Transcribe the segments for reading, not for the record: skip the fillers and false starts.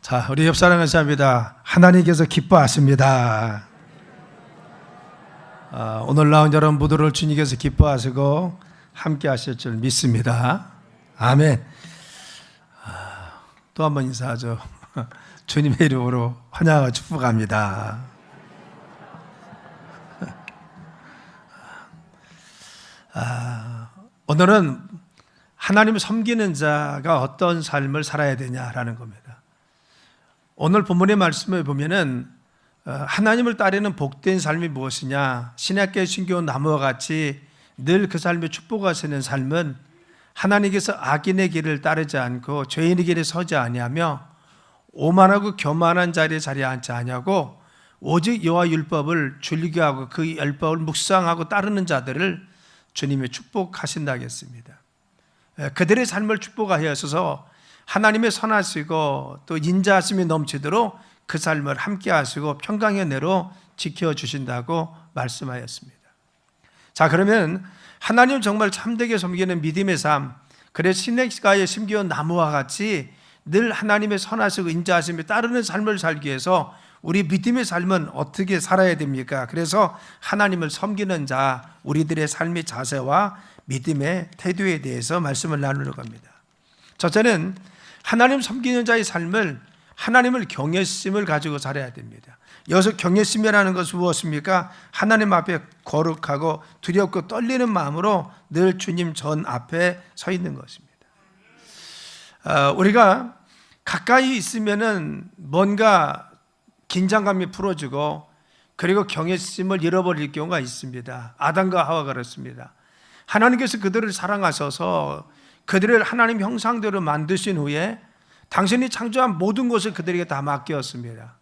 자, 우리 옆 사람 감사합니다. 하나님께서 기뻐하십니다. 오늘 나온 여러분 모두를 주님께서 기뻐하시고 함께 하실 줄 믿습니다. 아멘. 또 한 번 인사하죠. 주님의 이름으로 환영하고 축복합니다. 오늘은 하나님을 섬기는 자가 어떤 삶을 살아야 되냐라는 겁니다. 오늘 본문의 말씀을 보면은 하나님을 따르는 복된 삶이 무엇이냐, 신약계에 심겨온 나무와 같이 늘 그 삶에 축복하시는 삶은 하나님께서 악인의 길을 따르지 않고 죄인의 길에 서지 아니하며 오만하고 교만한 자리에 자리에 앉지 아니하고 오직 여호와 율법을 즐겨하고 그 율법을 묵상하고 따르는 자들을 주님이 축복하신다고 했습니다. 그들의 삶을 축복하여서 하나님의 선하시고 또 인자하심이 넘치도록 그 삶을 함께 하시고 평강의 내로 지켜주신다고 말씀하였습니다. 자, 그러면 하나님 정말 참되게 섬기는 믿음의 삶, 그래 신약가에 심겨온 나무와 같이 늘 하나님의 선하시고 인자하심이 따르는 삶을 살기 위해서 우리 믿음의 삶은 어떻게 살아야 됩니까? 그래서 하나님을 섬기는 자, 우리들의 삶의 자세와 믿음의 태도에 대해서 말씀을 나누려고 합니다. 첫째는 하나님 섬기는 자의 삶을 하나님을 경외심을 가지고 살아야 됩니다. 여기서 경외심이라는 것은 무엇입니까? 하나님 앞에 거룩하고 두렵고 떨리는 마음으로 늘 주님 전 앞에 서 있는 것입니다. 우리가 가까이 있으면은 뭔가 긴장감이 풀어지고 그리고 경외심을 잃어버릴 경우가 있습니다. 아담과 하와가 그렇습니다. 하나님께서 그들을 사랑하셔서 그들을 하나님 형상대로 만드신 후에 당신이 창조한 모든 것을 그들에게 다 맡겼습니다.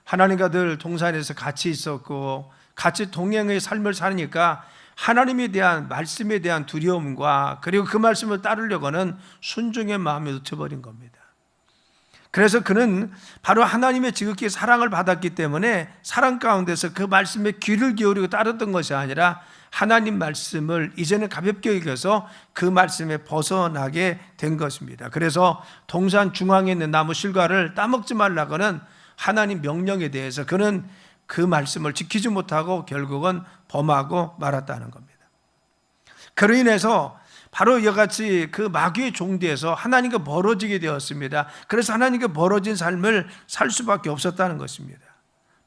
하나님과 늘 동산에서 같이 있었고 같이 동행의 삶을 사니까 하나님에 대한 말씀에 대한 두려움과 그리고 그 말씀을 따르려고 하는 순종의 마음에 놓쳐버린 겁니다. 그래서 그는 바로 하나님의 지극히 사랑을 받았기 때문에 사랑 가운데서 그 말씀에 귀를 기울이고 따랐던 것이 아니라 하나님 말씀을 이제는 가볍게 여겨서 그 말씀에 벗어나게 된 것입니다. 그래서 동산 중앙에 있는 나무 실과를 따먹지 말라고는 하나님 명령에 대해서 그는 그 말씀을 지키지 못하고 결국은 범하고 말았다는 겁니다. 그로 인해서 바로 이같이 그 마귀의 종대에서 하나님과 멀어지게 되었습니다. 그래서 하나님과 멀어진 삶을 살 수밖에 없었다는 것입니다.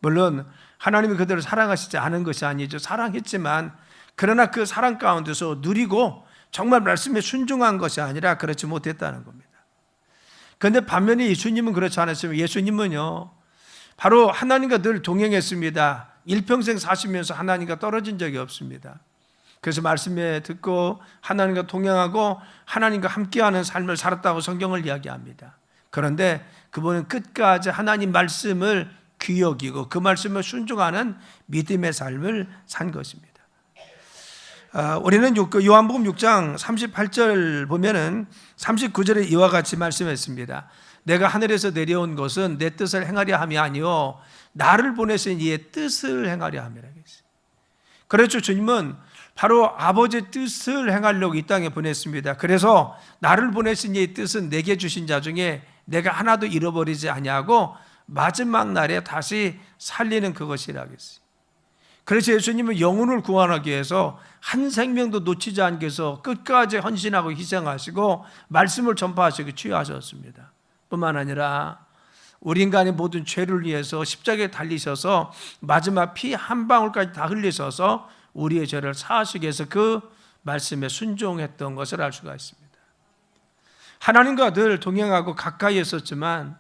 물론 하나님이 그들을 사랑하시지 않은 것이 아니죠. 사랑했지만 그러나 그 사랑 가운데서 누리고 정말 말씀에 순종한 것이 아니라 그렇지 못했다는 겁니다. 그런데 반면에 예수님은 그렇지 않았습니다. 예수님은요 바로 하나님과 늘 동행했습니다. 일평생 사시면서 하나님과 떨어진 적이 없습니다. 그래서 말씀에 듣고 하나님과 동행하고 하나님과 함께하는 삶을 살았다고 성경을 이야기합니다. 그런데 그분은 끝까지 하나님 말씀을 귀히 여기고 그 말씀을 순종하는 믿음의 삶을 산 것입니다. 우리는 요한복음 6장 38절 보면은 39절에 이와 같이 말씀했습니다. 내가 하늘에서 내려온 것은 내 뜻을 행하려 함이 아니요 나를 보내신 이의 뜻을 행하려 함이라 했어요. 그렇죠. 주님은 바로 아버지의 뜻을 행하려고 이 땅에 보냈습니다. 그래서 나를 보내신 이의 뜻은 내게 주신 자 중에 내가 하나도 잃어버리지 아니하고 마지막 날에 다시 살리는 그것이라고 했어요. 그래서 예수님은 영혼을 구원하기 위해서 한 생명도 놓치지 않기 위해서 끝까지 헌신하고 희생하시고 말씀을 전파하시고 치유하셨습니다. 뿐만 아니라 우리 인간의 모든 죄를 위해서 십자가에 달리셔서 마지막 피 한 방울까지 다 흘리셔서 우리의 죄를 사하시기 위해서 그 말씀에 순종했던 것을 알 수가 있습니다. 하나님과 늘 동행하고 가까이 있었지만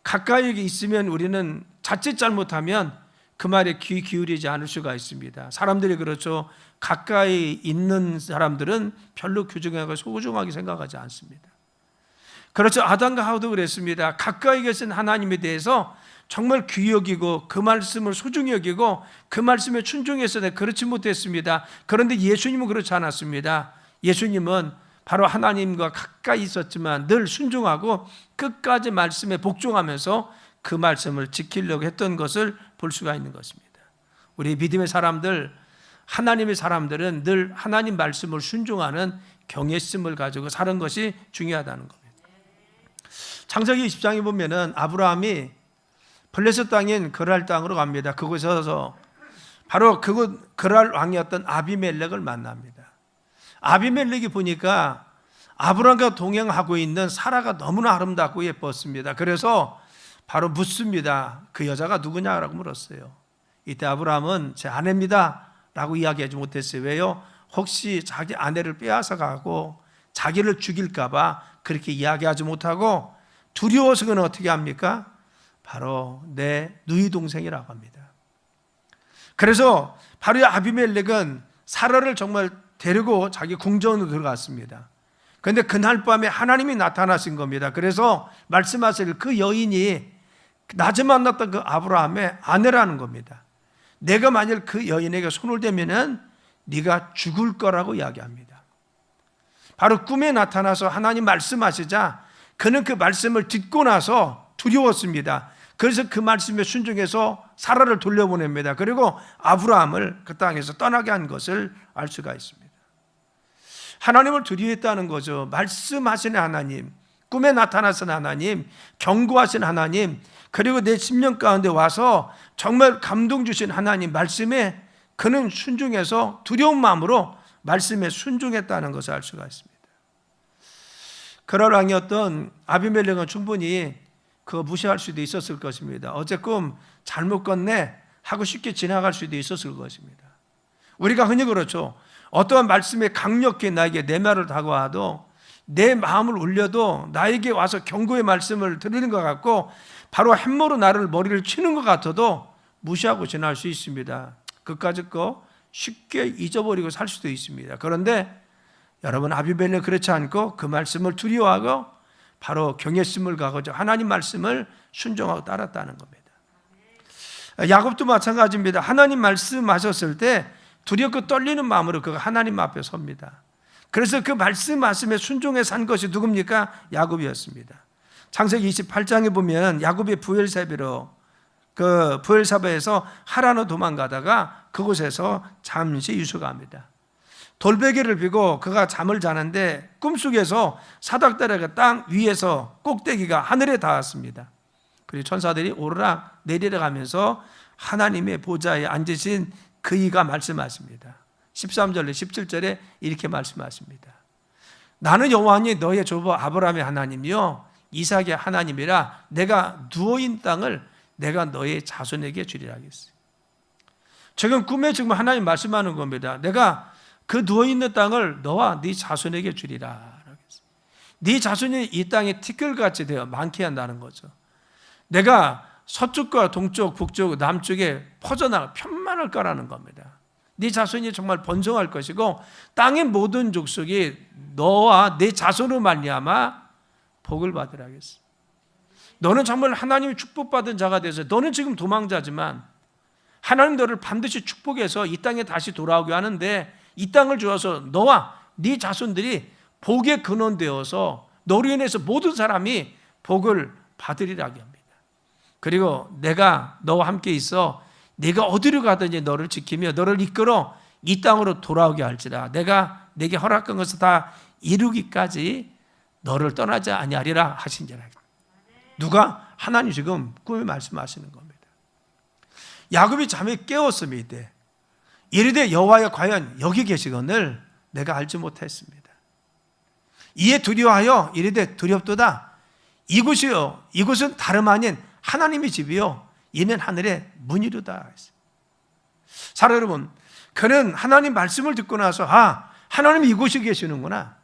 가까이 있으면 우리는 자칫 잘못하면 그 말에 귀 기울이지 않을 수가 있습니다. 사람들이 그렇죠. 가까이 있는 사람들은 별로 귀중하고 소중하게 생각하지 않습니다. 그렇죠. 아담과 하와도 그랬습니다. 가까이 계신 하나님에 대해서 정말 귀히 여기고 그 말씀을 소중히 여기고 그 말씀에 순종했어야 그렇지 못했습니다. 그런데 예수님은 그렇지 않았습니다. 예수님은 바로 하나님과 가까이 있었지만 늘 순종하고 끝까지 말씀에 복종하면서 그 말씀을 지키려고 했던 것을 볼 수가 있는 것입니다. 우리 믿음의 사람들, 하나님의 사람들은 늘 하나님 말씀을 순종하는 경외심을 가지고 사는 것이 중요하다는 겁니다. 창세기 20장에 보면은 아브라함이 블레셋 땅인 그랄 땅으로 갑니다. 그곳에서 바로 그곳 그랄 왕이었던 아비멜렉을 만납니다. 아비멜렉이 보니까 아브라함과 동행하고 있는 사라가 너무나 아름답고 예뻤습니다. 그래서 바로 묻습니다. 그 여자가 누구냐라고 물었어요. 이때 아브라함은 제 아내입니다 라고 이야기하지 못했어요. 왜요? 혹시 자기 아내를 빼앗아 가고 자기를 죽일까 봐 그렇게 이야기하지 못하고 두려워서 그는 어떻게 합니까? 바로 내 누이 동생이라고 합니다. 그래서 바로 이 아비멜렉은 사라를 정말 데리고 자기 궁전으로 들어갔습니다. 그런데 그날 밤에 하나님이 나타나신 겁니다. 그래서 말씀하실 그 여인이 낮에 만났던 그 아브라함의 아내라는 겁니다. 내가 만일 그 여인에게 손을 대면은 네가 죽을 거라고 이야기합니다. 바로 꿈에 나타나서 하나님 말씀하시자 그는 그 말씀을 듣고 나서 두려웠습니다. 그래서 그 말씀에 순종해서 사라를 돌려보냅니다. 그리고 아브라함을 그 땅에서 떠나게 한 것을 알 수가 있습니다. 하나님을 두려워했다는 거죠. 말씀하시는 하나님, 꿈에 나타나신 하나님, 경고하신 하나님, 그리고 내 심령 가운데 와서 정말 감동 주신 하나님 말씀에 그는 순종해서 두려운 마음으로 말씀에 순종했다는 것을 알 수가 있습니다. 그럴 왕이었던 아비멜렉은 충분히 그거 무시할 수도 있었을 것입니다. 어제 꿈 잘못 꿨네 하고 쉽게 지나갈 수도 있었을 것입니다. 우리가 흔히 그렇죠. 어떠한 말씀에 강력히 나에게 내 말을 다가와도 내 마음을 울려도 나에게 와서 경고의 말씀을 드리는 것 같고 바로 햄머로 나를 머리를 치는 것 같아도 무시하고 지날 수 있습니다. 그까짓 거 쉽게 잊어버리고 살 수도 있습니다. 그런데 여러분 아비멜렉은 그렇지 않고 그 말씀을 두려워하고 바로 경외심을 가고자 하나님 말씀을 순종하고 따랐다는 겁니다. 야곱도 마찬가지입니다. 하나님 말씀하셨을 때 두렵고 떨리는 마음으로 그가 하나님 앞에 섭니다. 그래서 그 말씀에 순종해 산 것이 누굽니까? 야곱이었습니다. 창세기 28장에 보면 야곱이 부엘사바에서 하란으로 도망가다가 그곳에서 잠시 유숙합니다. 돌베개를 비고 그가 잠을 자는데 꿈속에서 사닥다리가 땅 위에서 꼭대기가 하늘에 닿았습니다. 그리고 천사들이 오르락 내리락 하면서 하나님의 보좌에 앉으신 그이가 말씀하십니다. 13절에 17절에 이렇게 말씀하십니다. 나는 여호와니 너의 조부 아브라함의 하나님이요 이삭의 하나님이라 내가 누워있는 땅을 내가 너의 자손에게 주리라 하겠어요. 지금 꿈에 지금 하나님 말씀하는 겁니다. 내가 그 누워있는 땅을 너와 네 자손에게 주리라. 네 자손이 이 땅에 티끌같이 되어 많게 한다는 거죠. 내가 서쪽과 동쪽, 북쪽, 남쪽에 퍼져나가 편만할 거라는 겁니다. 네 자손이 정말 번성할 것이고 땅의 모든 족속이 너와 네 자손으로 말미암아 복을 받으라 하겠어. 너는 정말 하나님의 축복받은 자가 돼서 너는 지금 도망자지만 하나님 너를 반드시 축복해서 이 땅에 다시 돌아오게 하는데 이 땅을 주어서 너와 네 자손들이 복의 근원되어서 너로 인해서 모든 사람이 복을 받으리라 합니다. 그리고 내가 너와 함께 있어 네가 어디로 가든지 너를 지키며 너를 이끌어 이 땅으로 돌아오게 할지라. 내가 네게 허락한 것을 다 이루기까지 너를 떠나지 아니하리라 하신지라. 누가? 하나님 지금 꿈에 말씀하시는 겁니다. 야곱이 잠에 깨었으면 이때 이르되 여호와여 과연 여기 계시거늘 내가 알지 못했습니다. 이에 두려워하여 이르되 두렵도다. 이곳이요 이곳은 다름 아닌 하나님의 집이요 이는 하늘의 문이로다. 사랑 여러분, 그는 하나님 말씀을 듣고 나서 하나님이 이곳에 계시는구나.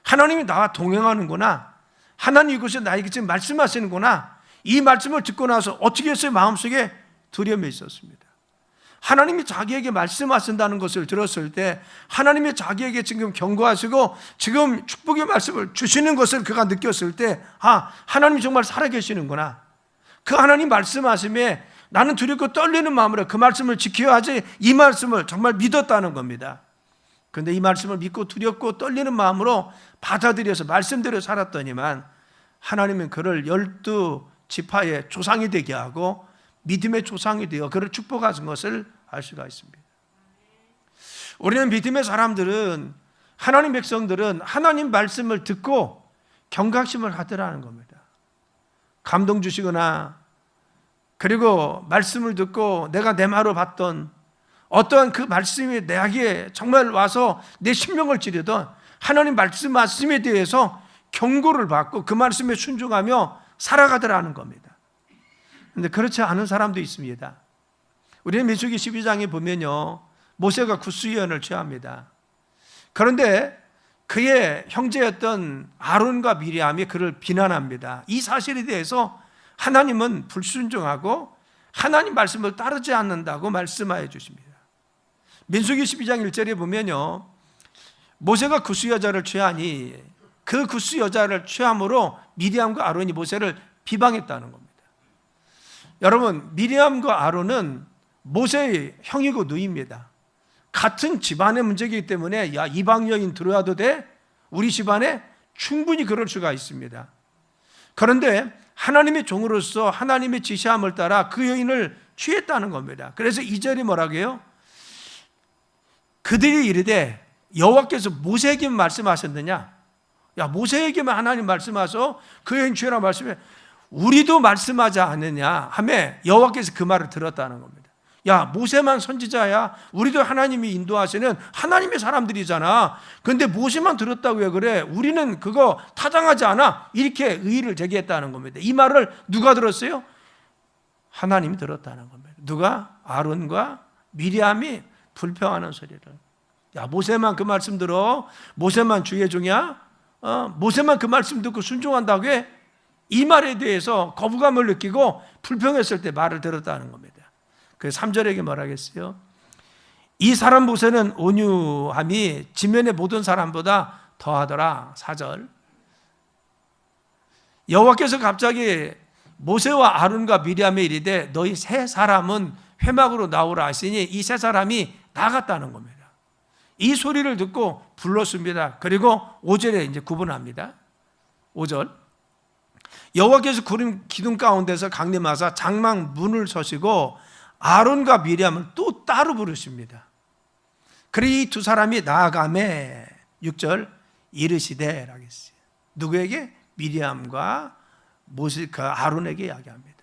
하나님이 나와 동행하는구나. 하나님 이곳에 나에게 지금 말씀하시는구나. 이 말씀을 듣고 나서 어떻게 했어요? 마음속에 두려움이 있었습니다. 하나님이 자기에게 말씀하신다는 것을 들었을 때 하나님이 자기에게 지금 경고하시고 지금 축복의 말씀을 주시는 것을 그가 느꼈을 때 하나님이 정말 살아계시는구나. 그 하나님 말씀하심에 나는 두렵고 떨리는 마음으로 그 말씀을 지켜야지 이 말씀을 정말 믿었다는 겁니다. 그런데 이 말씀을 믿고 두렵고 떨리는 마음으로 받아들여서 말씀대로 살았더니만 하나님은 그를 12지파의 조상이 되게 하고 믿음의 조상이 되어 그를 축복하신 것을 알 수가 있습니다. 우리는 믿음의 사람들은 하나님 백성들은 하나님 말씀을 듣고 경각심을 하더라는 겁니다. 감동 주시거나 그리고 말씀을 듣고 내가 내 마음으로 받던 어떠한 그 말씀이 내게 정말 와서 내 심령을 찌르던 하나님 말씀에 대해서 경고를 받고 그 말씀에 순종하며 살아가더라는 겁니다. 그런데 그렇지 않은 사람도 있습니다. 우리는 민수기 12장에 보면요, 모세가 굿수연을 취합니다. 그런데 그의 형제였던 아론과 미리암이 그를 비난합니다. 이 사실에 대해서 하나님은 불순종하고 하나님 말씀을 따르지 않는다고 말씀하여 주십니다. 민수기 12장 1절에 보면요, 모세가 굿수 여자를 취하니 그 굿수 여자를 취함으로 미리암과 아론이 모세를 비방했다는 겁니다. 여러분, 미리암과 아론은 모세의 형이고 누이입니다. 같은 집안의 문제이기 때문에 야, 이방 여인 들어와도 돼? 우리 집안에 충분히 그럴 수가 있습니다. 그런데 하나님의 종으로서 하나님의 지시함을 따라 그 여인을 취했다는 겁니다. 그래서 2절이 뭐라고 해요? 그들이 이르되 여호와께서 모세에게만 말씀하셨느냐? 야, 모세에게만 하나님 말씀하셔서 그 여인 취해라 말씀해. 우리도 말씀하지 않느냐 하며 여호와께서 그 말을 들었다는 겁니다. 야, 모세만 선지자야? 우리도 하나님이 인도하시는 하나님의 사람들이잖아. 그런데 모세만 들었다고 왜 그래? 우리는 그거 타당하지 않아. 이렇게 의의를 제기했다는 겁니다. 이 말을 누가 들었어요? 하나님이 들었다는 겁니다. 누가? 아론과 미리암이 불평하는 소리를. 야, 모세만 그 말씀 들어? 모세만 주의 종이야? 모세만 그 말씀 듣고 순종한다고 해? 이 말에 대해서 거부감을 느끼고 불평했을 때 말을 들었다는 겁니다. 그 3절에게 뭐라 하겠어요? 이 사람 모세는 온유함이 지면의 모든 사람보다 더하더라. 4절. 여호와께서 갑자기 모세와 아론과 미리암에 이르되 너희 세 사람은 회막으로 나오라 하시니 이 세 사람이 나갔다는 겁니다. 이 소리를 듣고 불렀습니다. 그리고 5절에 이제 구분합니다. 5절. 여호와께서 구름 기둥 가운데서 강림하사 장막 문을 서시고 아론과 미리암을 또 따로 부르십니다. 그리고 이 두 사람이 나아가매 6절 이르시되 라고 했어요. 누구에게? 미리암과 모세, 그 아론에게 이야기합니다.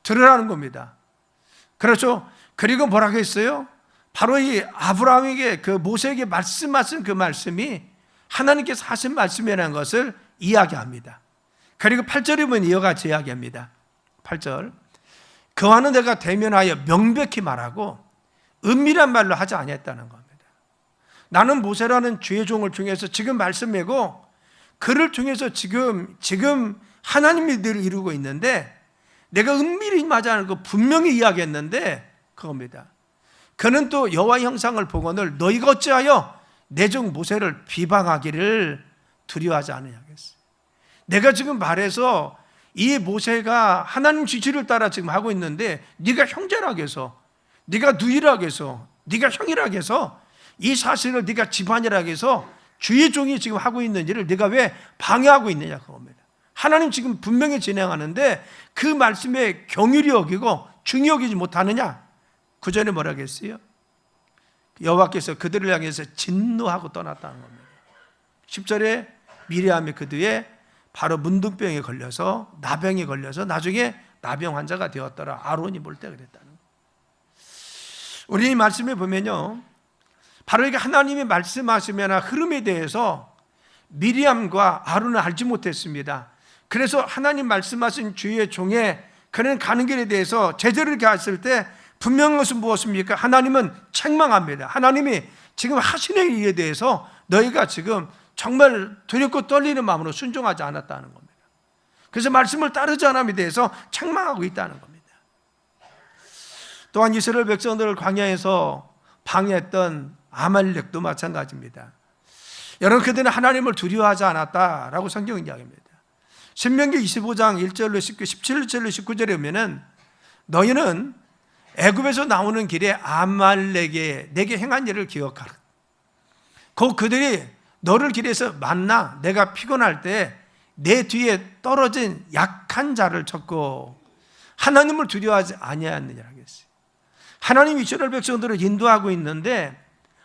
들으라는 겁니다. 그렇죠? 그리고 뭐라고 했어요? 바로 이 아브라함에게 그 모세에게 말씀하신 그 말씀이 하나님께서 하신 말씀이라는 것을 이야기합니다. 그리고 8절에 보면 이와 같이 이야기합니다. 8절. 그와는 내가 대면하여 명백히 말하고 은밀한 말로 하지 아니했다는 겁니다. 나는 모세라는 주의 종을 통해서 지금 말씀하고 그를 통해서 지금 하나님이 늘 이루고 있는데 내가 은밀히 말하지 않고 분명히 이야기했는데 그겁니다. 그는 또 여호와의 형상을 보거늘 너희가 어찌하여 내 종 모세를 비방하기를 두려워하지 않느냐 하겠어요. 내가 지금 말해서 이 모세가 하나님 지시를 따라 지금 하고 있는데 네가 형제라고 해서, 네가 누이라고 해서, 네가 형이라고 해서 이 사실을 네가 집안이라고 해서 주의 종이 지금 하고 있는 일을 네가 왜 방해하고 있느냐 그겁니다. 하나님 지금 분명히 진행하는데 그 말씀에 경휼히 여기고 중히 여기지 못하느냐. 9절에 뭐라고 했어요? 여호와께서 그들을 향해서 진노하고 떠났다는 겁니다. 10절에 미리암이 그 뒤에 바로 문둥병에 걸려서 나병에 걸려서 나중에 나병 환자가 되었더라. 아론이 볼 때 그랬다는 거예요. 우리 이 말씀에 보면요, 바로 이게 하나님이 말씀하시면 흐름에 대해서 미리암과 아론은 알지 못했습니다. 그래서 하나님 말씀하신 주의 종에 그는 가는 길에 대해서 제대로 이렇게 했을 때 분명한 것은 무엇입니까? 하나님은 책망합니다. 하나님이 지금 하시는 일에 대해서 너희가 지금 정말 두렵고 떨리는 마음으로 순종하지 않았다는 겁니다. 그래서 말씀을 따르지 않음에 대해서 책망하고 있다는 겁니다. 또한 이스라엘 백성들을 광야에서 방해했던 아말렉도 마찬가지입니다. 여러분, 그들은 하나님을 두려워하지 않았다라고 성경은 이야기합니다. 신명기 25장 1절로 17절로 19절에 보면은 너희는 애굽에서 나오는 길에 아말렉에 내게 행한 일을 기억하라. 그들이 너를 길에서 만나 내가 피곤할 때 내 뒤에 떨어진 약한 자를 쳤고 하나님을 두려워하지 아니하였느냐고 했어요. 하나님이 이스라엘 백성들을 인도하고 있는데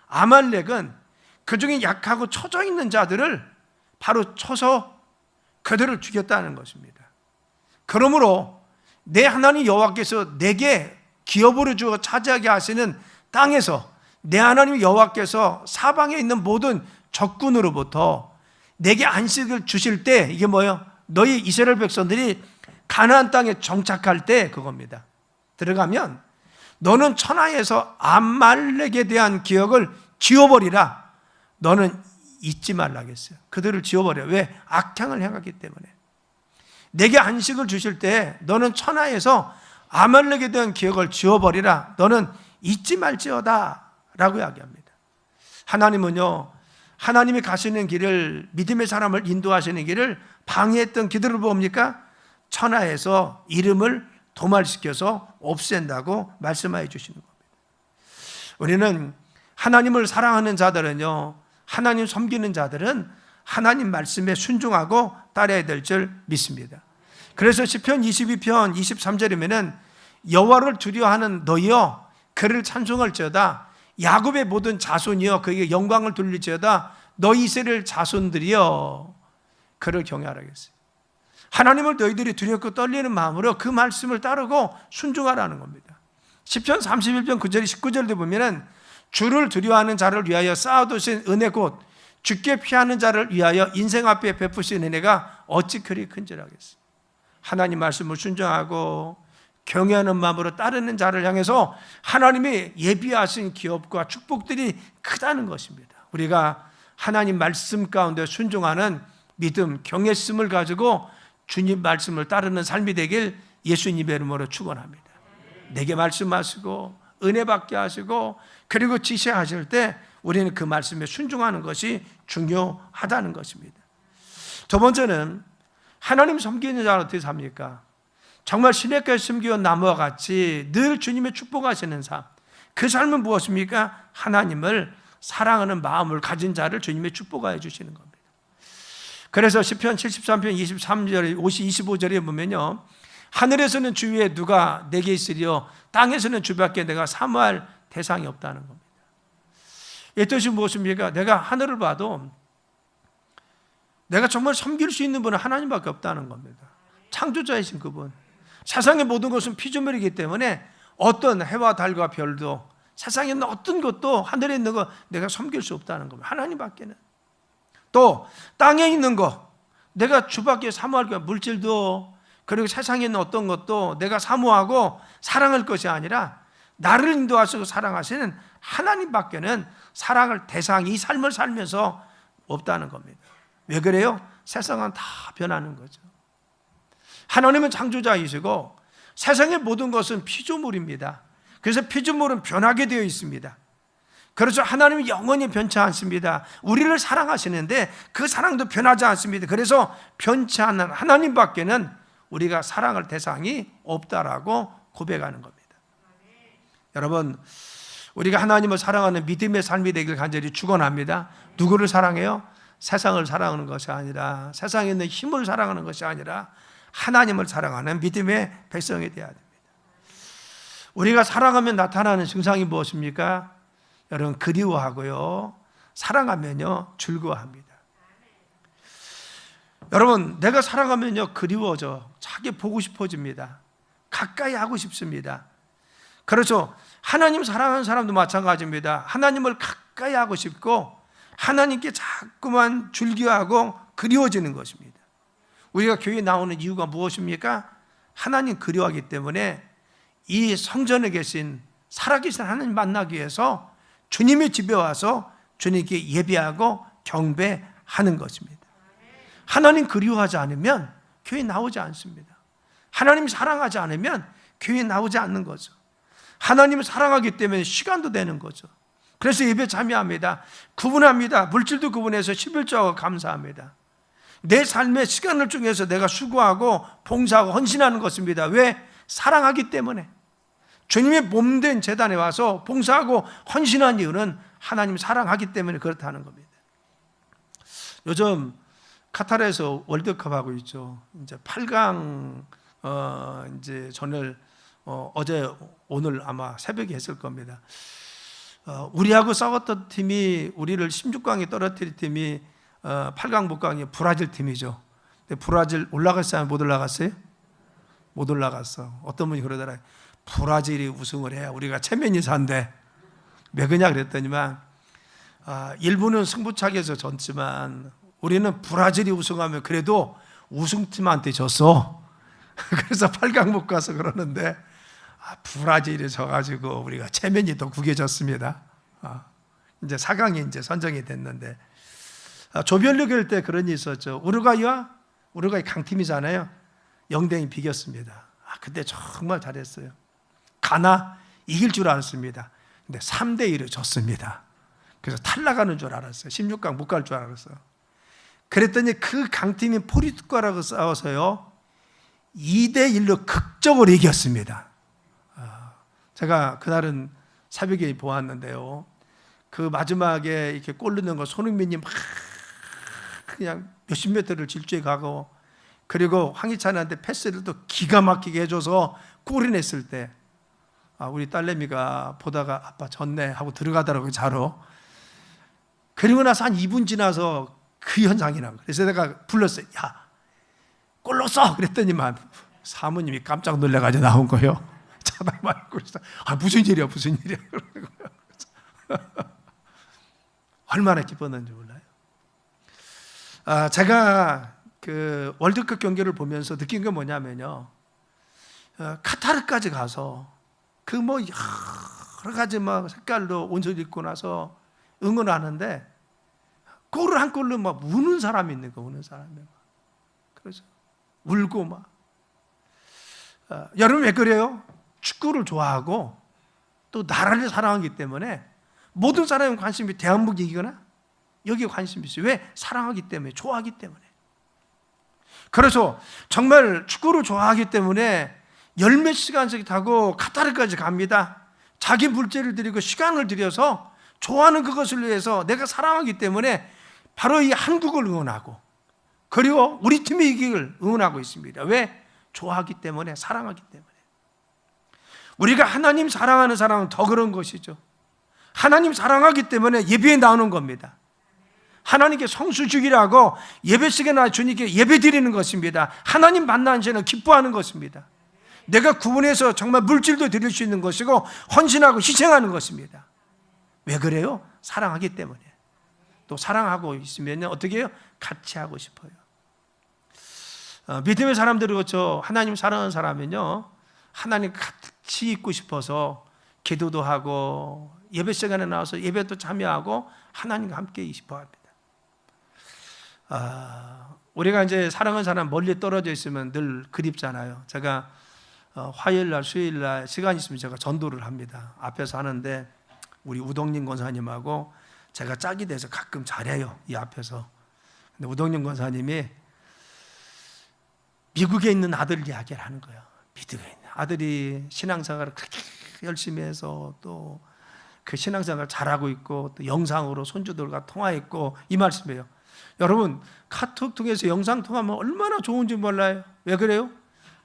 아말렉은 그중에 약하고 처져 있는 자들을 바로 쳐서 그들을 죽였다는 것입니다. 그러므로 내 하나님 여호와께서 내게 기업으로 주어 차지하게 하시는 땅에서 내 하나님 여호와께서 사방에 있는 모든 적군으로부터 내게 안식을 주실 때, 이게 뭐예요? 너희 이스라엘 백성들이 가나안 땅에 정착할 때 그겁니다. 들어가면 너는 천하에서 아말렉에 대한 기억을 지워버리라. 너는 잊지 말라겠어요. 그들을 지워버려. 왜? 악행을 행하기 때문에. 내게 안식을 주실 때 너는 천하에서 아말렉에 대한 기억을 지워버리라. 너는 잊지 말지어다 라고 이야기합니다. 하나님은요, 하나님이 가시는 길을, 믿음의 사람을 인도하시는 길을 방해했던 기들을 뭡니까? 천하에서 이름을 도말시켜서 없앤다고 말씀하여 주시는 겁니다. 우리는 하나님을 사랑하는 자들은요, 하나님 섬기는 자들은 하나님 말씀에 순종하고 따라야 될 줄 믿습니다. 그래서 시편 22편 23절이면은 여호와를 두려워하는 너희여 그를 찬송할지어다. 야곱의 모든 자손이여 그에게 영광을 돌릴지어다. 너희 이스라엘 자손들이여 그를 경외하라 했어요. 하나님을 너희들이 두렵고 떨리는 마음으로 그 말씀을 따르고 순종하라는 겁니다. 시편 31편 9절 19절도 보면은 주를 두려워하는 자를 위하여 쌓아두신 은혜 곧 주께 피하는 자를 위하여 인생 앞에 베푸신 은혜가 어찌 그리 큰지라 하겠어요. 하나님 말씀을 순종하고 경외하는 마음으로 따르는 자를 향해서 하나님이 예비하신 기업과 축복들이 크다는 것입니다. 우리가 하나님 말씀 가운데 순종하는 믿음, 경외심을 가지고 주님 말씀을 따르는 삶이 되길 예수님의 이름으로 축원합니다. 내게 말씀하시고 은혜 받게 하시고 그리고 지시하실 때 우리는 그 말씀에 순종하는 것이 중요하다는 것입니다. 두 번째는 하나님 섬기는 자는 어떻게 삽니까? 정말 시냇가에 심기운 나무와 같이 늘 주님의 축복하시는 삶. 그 삶은 무엇입니까? 하나님을 사랑하는 마음을 가진 자를 주님의 축복하여 주시는 겁니다. 그래서 시편 73편 23절, 25절에 보면요, 하늘에서는 주 위에 누가 내게 있으리요 땅에서는 주밖에 내가 사모할 대상이 없다는 겁니다. 이 뜻이 무엇입니까? 내가 하늘을 봐도 내가 정말 섬길 수 있는 분은 하나님밖에 없다는 겁니다. 창조자이신 그분. 세상의 모든 것은 피조물이기 때문에 어떤 해와 달과 별도, 세상에 있는 어떤 것도 하늘에 있는 거 내가 섬길 수 없다는 겁니다. 하나님밖에는. 또 땅에 있는 거, 내가 주밖에 사모할 거, 물질도 그리고 세상에 있는 어떤 것도 내가 사모하고 사랑할 것이 아니라 나를 인도하시고 사랑하시는 하나님밖에는 사랑할 대상이 이 삶을 살면서 없다는 겁니다. 왜 그래요? 세상은 다 변하는 거죠. 하나님은 창조자이시고 세상의 모든 것은 피조물입니다. 그래서 피조물은 변하게 되어 있습니다. 그래서 하나님은 영원히 변치 않습니다. 우리를 사랑하시는데 그 사랑도 변하지 않습니다. 그래서 변치 않는 하나님밖에는 우리가 사랑할 대상이 없다라고 고백하는 겁니다. 여러분, 우리가 하나님을 사랑하는 믿음의 삶이 되길 간절히 축원합니다. 누구를 사랑해요? 세상을 사랑하는 것이 아니라, 세상에 있는 힘을 사랑하는 것이 아니라 하나님을 사랑하는 믿음의 백성이 되어야 됩니다. 우리가 사랑하면 나타나는 증상이 무엇입니까? 여러분, 그리워하고요, 사랑하면요 즐거워합니다. 여러분, 내가 사랑하면요 그리워져, 자기 보고 싶어집니다. 가까이 하고 싶습니다. 그렇죠. 하나님 사랑하는 사람도 마찬가지입니다. 하나님을 가까이 하고 싶고 하나님께 자꾸만 즐겨하고 그리워지는 것입니다. 우리가 교회에 나오는 이유가 무엇입니까? 하나님 그리워하기 때문에 이 성전에 계신 살아계신 하나님 만나기 위해서 주님의 집에 와서 주님께 예배하고 경배하는 것입니다. 하나님 그리워하지 않으면 교회 나오지 않습니다. 하나님 사랑하지 않으면 교회 나오지 않는 거죠. 하나님을 사랑하기 때문에 시간도 되는 거죠. 그래서 예배 참여합니다. 구분합니다. 물질도 구분해서 11조하고 감사합니다. 내 삶의 시간을 중에서 내가 수고하고 봉사하고 헌신하는 것입니다. 왜? 사랑하기 때문에. 주님의 몸된 제단에 와서 봉사하고 헌신한 이유는 하나님 사랑하기 때문에 그렇다는 겁니다. 요즘 카타르에서 월드컵 하고 있죠. 이제 8강 이제 전을 어제 오늘 아마 새벽에 했을 겁니다. 우리하고 싸웠던 팀이, 우리를 16강에 떨어뜨린 팀이 8강 못 강이 브라질 팀이죠. 근데 브라질 올라갔어요? 못 올라갔어요? 못 올라갔어. 어떤 분이 그러더라. 브라질이 우승을 해야 우리가 체면이 산대. 왜 그러냐 그랬더니만 일본은 승부차기에서 졌지만 우리는 브라질이 우승하면 그래도 우승팀한테 졌어. 그래서 8강 못 가서 그러는데 브라질이 져가지고 우리가 체면이 더 구겨졌습니다. 이제 4강이 이제 선정이 됐는데 조별로 결 때 그런 일이 있었죠. 우루과이 강팀이잖아요. 0대0 비겼습니다. 그때 정말 잘했어요. 가나 이길 줄 알았습니다. 근데 3대1로 졌습니다. 그래서 탈락하는 줄 알았어요. 16강 못 갈 줄 알았어요. 그랬더니 그 강팀인 포르투갈하고 싸워서요 2대1로 극적으로 이겼습니다. 제가 그날은 새벽에 보았는데요. 그 마지막에 이렇게 골 넣는 거 손흥민이 막 그냥 몇십 미터를 질주해 가고, 그리고 황희찬한테 패스를 또 기가 막히게 해줘서 골이 냈을 때 우리 딸내미가 보다가 아빠 졌네 하고 들어가더라고요, 자러. 그리고 나서 한 2분 지나서 그 현상이 난 거예요. 그래서 내가 불렀어요. 야, 골 넣었어! 그랬더니만 사모님이 깜짝 놀라가지고 나온 거예요. 쳐다만 있고 무슨 일이야 무슨 일이야 그러는 거예요. 얼마나 기뻤는지 몰라요. 제가 그 월드컵 경기를 보면서 느낀 게 뭐냐면요, 카타르까지 가서 그 뭐 여러 가지 막 색깔로 옷을 입고 나서 응원하는데 골을 한 골로 막 우는 사람이 있는 거, 우는 사람이 막. 그래서 울고 막. 여러분 왜 그래요? 축구를 좋아하고 또 나라를 사랑하기 때문에 모든 사람의 관심이 대한민국 이기거나 여기에 관심이 있어요. 왜? 사랑하기 때문에, 좋아하기 때문에. 그래서 정말 축구를 좋아하기 때문에 열몇 시간씩 타고 카타르까지 갑니다. 자기 물질을 들이고 시간을 들여서 좋아하는 그것을 위해서, 내가 사랑하기 때문에 바로 이 한국을 응원하고, 그리고 우리 팀이 이기길 응원하고 있습니다. 왜? 좋아하기 때문에, 사랑하기 때문에. 우리가 하나님 사랑하는 사람은 더 그런 것이죠. 하나님 사랑하기 때문에 예배에 나오는 겁니다. 하나님께 성수 주기라고 예배시간에 주님께 예배 드리는 것입니다. 하나님 만나는 죄는 기뻐하는 것입니다. 내가 구분해서 정말 물질도 드릴 수 있는 것이고 헌신하고 희생하는 것입니다. 왜 그래요? 사랑하기 때문에. 또 사랑하고 있으면 어떻게 해요? 같이 하고 싶어요. 믿음의 사람들이 그렇죠. 하나님 사랑하는 사람은요, 하나님 같이 있고 싶어서 기도도 하고 예배 시간에 나와서 예배도 참여하고 하나님과 함께 싶어 합니다. 우리가 이제 사랑하는 사람 멀리 떨어져 있으면 늘 그립잖아요. 제가 화요일날 수요일날 시간 있으면 제가 전도를 합니다. 앞에서 하는데 우리 우동님 권사님하고 제가 짝이 돼서 가끔 잘해요, 이 앞에서. 근데 우동님 권사님이 미국에 있는 아들 이야기를 하는 거예요. 미국에 있는 아들이 신앙생활을 그렇게 열심히 해서 또 그 신앙생활을 잘하고 있고 또 영상으로 손주들과 통화했고, 이 말씀이에요. 여러분, 카톡 통해서 영상 통화하면 얼마나 좋은지 몰라요. 왜 그래요?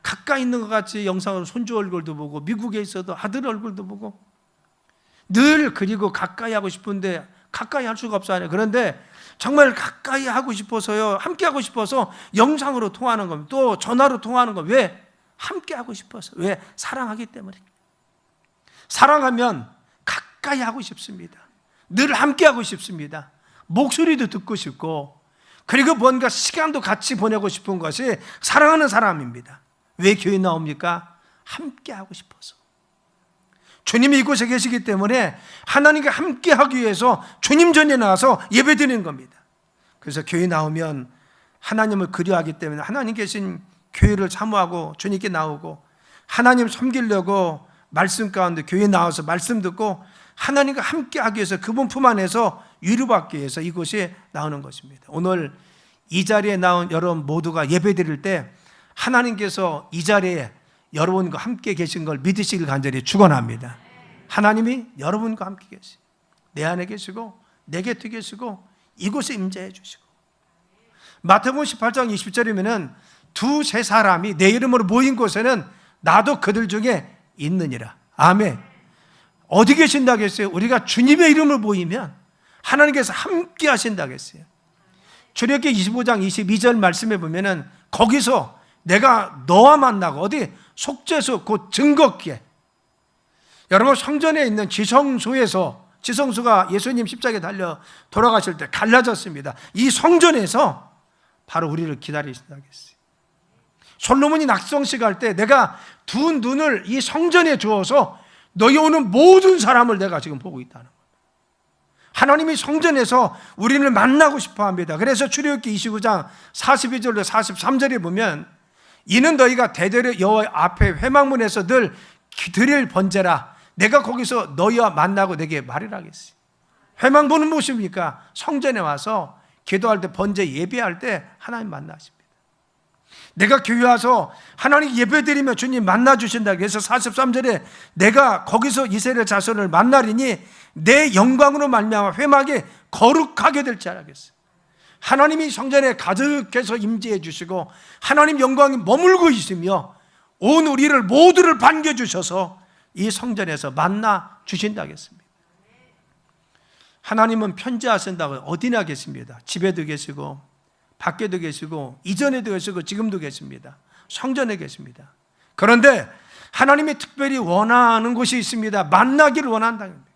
가까이 있는 것 같이 영상으로 손주 얼굴도 보고 미국에 있어도 아들 얼굴도 보고 늘, 그리고 가까이 하고 싶은데 가까이 할 수가 없어요. 그런데 정말 가까이 하고 싶어서요, 함께 하고 싶어서 영상으로 통화하는 겁니다. 또 전화로 통화하는 겁니다. 왜? 함께 하고 싶어서. 왜? 사랑하기 때문에. 사랑하면 가까이 하고 싶습니다. 늘 함께 하고 싶습니다. 목소리도 듣고 싶고, 그리고 뭔가 시간도 같이 보내고 싶은 것이 사랑하는 사람입니다. 왜 교회 나옵니까? 함께 하고 싶어서. 주님이 이곳에 계시기 때문에 하나님과 함께 하기 위해서 주님 전에 나와서 예배드리는 겁니다. 그래서 교회 나오면 하나님을 그리워하기 때문에 하나님 계신 교회를 사모하고 주님께 나오고, 하나님 섬기려고 말씀 가운데 교회 나와서 말씀 듣고 하나님과 함께 하기 위해서 그분 품 안에서 위로받기 위해서 이곳에 나오는 것입니다. 오늘 이 자리에 나온 여러분 모두가 예배드릴 때 하나님께서 이 자리에 여러분과 함께 계신 걸 믿으시길 간절히 축원합니다. 하나님이 여러분과 함께 계시, 내 안에 계시고 내 곁에 계시고 이곳에 임재해 주시고. 마태복음 18장 20절이면은 두세 사람이 내 이름으로 모인 곳에는 나도 그들 중에 있느니라. 아멘. 어디 계신다고 했어요? 우리가 주님의 이름을 모이면 하나님께서 함께 하신다고 했어요. 출애굽기 25장 22절 말씀에 보면은 거기서 내가 너와 만나고 어디 속죄소 곧 증거기에, 여러분 성전에 있는 지성소가 예수님 십자가에 달려 돌아가실 때 갈라졌습니다. 이 성전에서 바로 우리를 기다리신다고 했어요. 솔로몬이 낙성식 할 때 내가 두 눈을 이 성전에 주어서 너희 오는 모든 사람을 내가 지금 보고 있다는 거예요. 하나님이 성전에서 우리를 만나고 싶어 합니다. 그래서 출애굽기 29장 42절로 43절에 보면 이는 너희가 대대로 여호와 앞에 회막문에서 늘 드릴 번제라. 내가 거기서 너희와 만나고 내게 말이라 하겠어요. 회막문은 무엇입니까? 성전에 와서 기도할 때, 번제 예배할 때 하나님 만나십니다. 내가 교회 와서 하나님 예배드리면 주님 만나주신다. 그래서 43절에 내가 거기서 이스라엘 자손을 만나리니 내 영광으로 말미암아 회막에 거룩하게 될지 알겠어요. 하나님이 성전에 가득해서 임재해 주시고 하나님 영광이 머물고 있으며 온 우리를 모두를 반겨주셔서 이 성전에서 만나 주신다고 했습니다. 하나님은 편지하신다고 어디나 계십니다. 집에도 계시고 밖에도 계시고 이전에도 계시고 지금도 계십니다. 성전에 계십니다. 그런데 하나님이 특별히 원하는 곳이 있습니다. 만나기를 원한다는 거예요.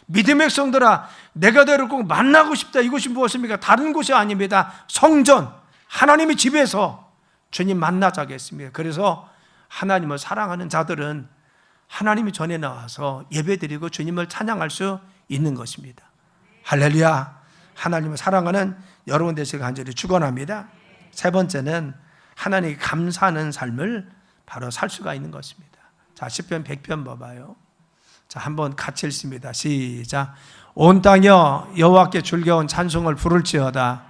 믿음의 성도라, 내가 너를 꼭 만나고 싶다. 이곳이 무엇입니까? 다른 곳이 아닙니다. 성전, 하나님의 집에서 주님 만나자고 했습니다. 그래서 하나님을 사랑하는 자들은 하나님이 전에 나와서 예배드리고 주님을 찬양할 수 있는 것입니다. 할렐루야. 하나님을 사랑하는 여러분 되시길 간절히 축원합니다. 세 번째는 하나님께 감사하는 삶을 바로 살 수가 있는 것입니다. 자, 시편 100편 봐봐요. 자, 한번 같이 읽습니다. 시작. 온 땅이여 여호와께 즐거운 찬송을 부를지어다.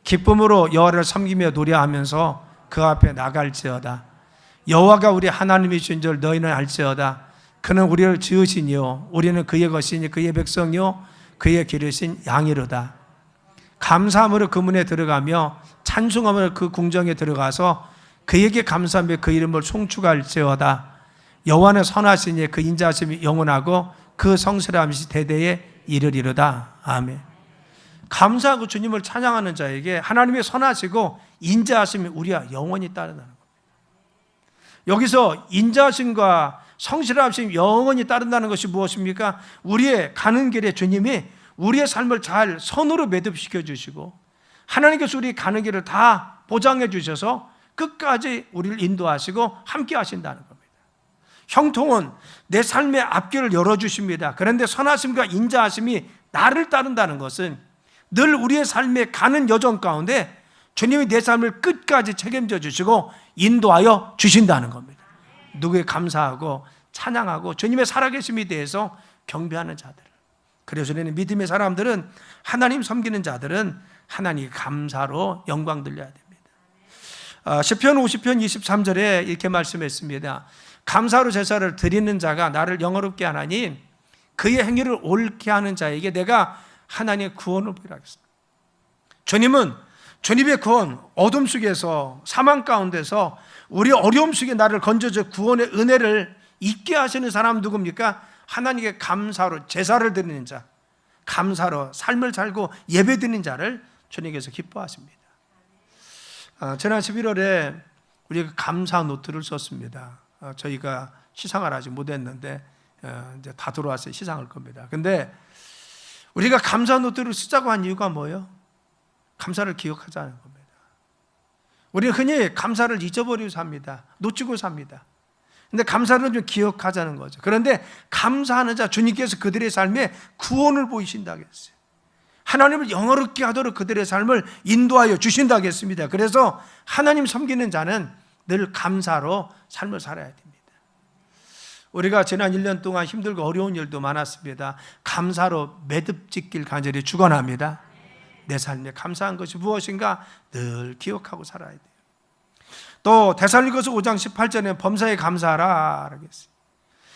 기쁨으로 여호와를 섬기며 노래하면서 그 앞에 나갈지어다. 여호와가 우리 하나님이신 줄 너희는 알지어다. 그는 우리를 지으시니요 우리는 그의 것이니 그의 백성이요 그의 기르신 양이로다. 감사함으로 그 문에 들어가며 찬송함으로 그 궁정에 들어가서 그에게 감사하며 그 이름을 송축할지어다. 여호와는 선하시니 그 인자하심이 영원하고 그 성실함이 대대에 이르리로다. 아멘. 감사하고 주님을 찬양하는 자에게 하나님의 선하시고 인자하심이 우리와 영원히 따른다는 겁니다. 여기서 인자하심과 성실하심이 영원히 따른다는 것이 무엇입니까? 우리의 가는 길에 주님이 우리의 삶을 잘 선으로 매듭시켜 주시고 하나님께서 우리 가는 길을 다 보장해 주셔서 끝까지 우리를 인도하시고 함께 하신다는 겁니다. 형통은 내 삶의 앞길을 열어주십니다. 그런데 선하심과 인자하심이 나를 따른다는 것은 늘 우리의 삶에 가는 여정 가운데 주님이 내 삶을 끝까지 책임져 주시고 인도하여 주신다는 겁니다. 누구에 감사하고 찬양하고 주님의 살아계심에 대해서 경배하는 자들. 그래서 우리는 믿음의 사람들은, 하나님 섬기는 자들은 하나님 감사로 영광 돌려야 됩니다. 시편 50편 23절에 이렇게 말씀했습니다. 감사로 제사를 드리는 자가 나를 영화롭게 하나니 그의 행위를 옳게 하는 자에게 내가 하나님의 구원을 보이라 하겠습니다. 주님은 주님의 구원, 어둠 속에서 사망 가운데서 우리 어려움 속에 나를 건져줘 구원의 은혜를 잊게 하시는 사람 누굽니까? 하나님께 감사로 제사를 드리는 자, 감사로 삶을 살고 예배 드리는 자를 주님께서 기뻐하십니다. 지난 11월에 우리가 감사 노트를 썼습니다. 저희가 시상을 아직 못했는데 이제 다 들어왔어요. 시상할 겁니다. 근데 우리가 감사 노트를 쓰자고 한 이유가 뭐예요? 감사를 기억하자는 겁니다. 우리는 흔히 감사를 잊어버리고 삽니다. 놓치고 삽니다. 근데 감사는 좀 기억하자는 거죠. 그런데 감사하는 자, 주님께서 그들의 삶에 구원을 보이신다고 했어요. 하나님을 영화롭게 하도록 그들의 삶을 인도하여 주신다고 했습니다. 그래서 하나님 섬기는 자는 늘 감사로 삶을 살아야 됩니다. 우리가 지난 1년 동안 힘들고 어려운 일도 많았습니다. 감사로 매듭 짓길 간절히 축원합니다. 내 삶에 감사한 것이 무엇인가 늘 기억하고 살아야 돼요. 또 데살로니가서 5장 18절에 범사에 감사하라 하겠어요.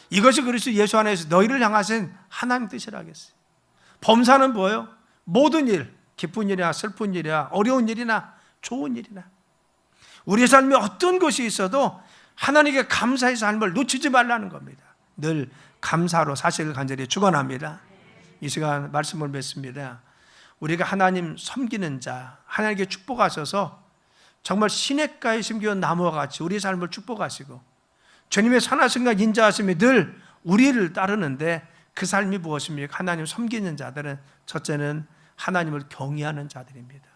이것이 그리스도 예수 안에서 너희를 향하신 하나님 뜻이라 하겠어요. 범사는 뭐예요? 모든 일, 기쁜 일이나 슬픈 일이나 어려운 일이나 좋은 일이나 우리의 삶에 어떤 것이 있어도 하나님께 감사의 삶을 놓치지 말라는 겁니다. 늘 감사로 사실을 간절히 축원합니다. 이 시간 말씀을 맺습니다. 우리가 하나님 섬기는 자, 하나님께 축복하셔서 정말 시냇가에 심겨온 나무와 같이 우리 삶을 축복하시고 주님의 선하심과 인자하심이 늘 우리를 따르는데 그 삶이 무엇입니까? 하나님 섬기는 자들은 첫째는 하나님을 경외하는 자들입니다.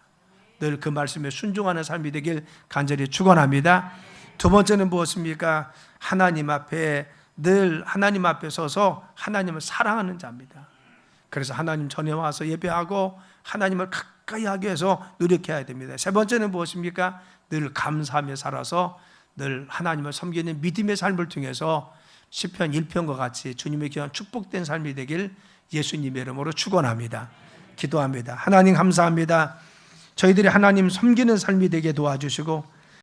늘 그 말씀에 순종하는 삶이 되길 간절히 축원합니다. 두 번째는 무엇입니까? 하나님 앞에 늘 하나님 앞에 서서 하나님을 사랑하는 자입니다. 그래서 하나님 전에 와서 예배하고 하나님을 가까이 하기 위해서 노력해야 됩니다. 세 번째는 무엇입니까? 늘 감사하며 살아서 늘 하나님을 섬기는 믿음의 삶을 통해서 시편 1편과 같이 주님의 귀한 축복된 삶이 되길 예수님의 이름으로 축원합니다. 기도합니다. 하나님 감사합니다. 저희들이 하나님 섬기는 삶이 되게 도와주시고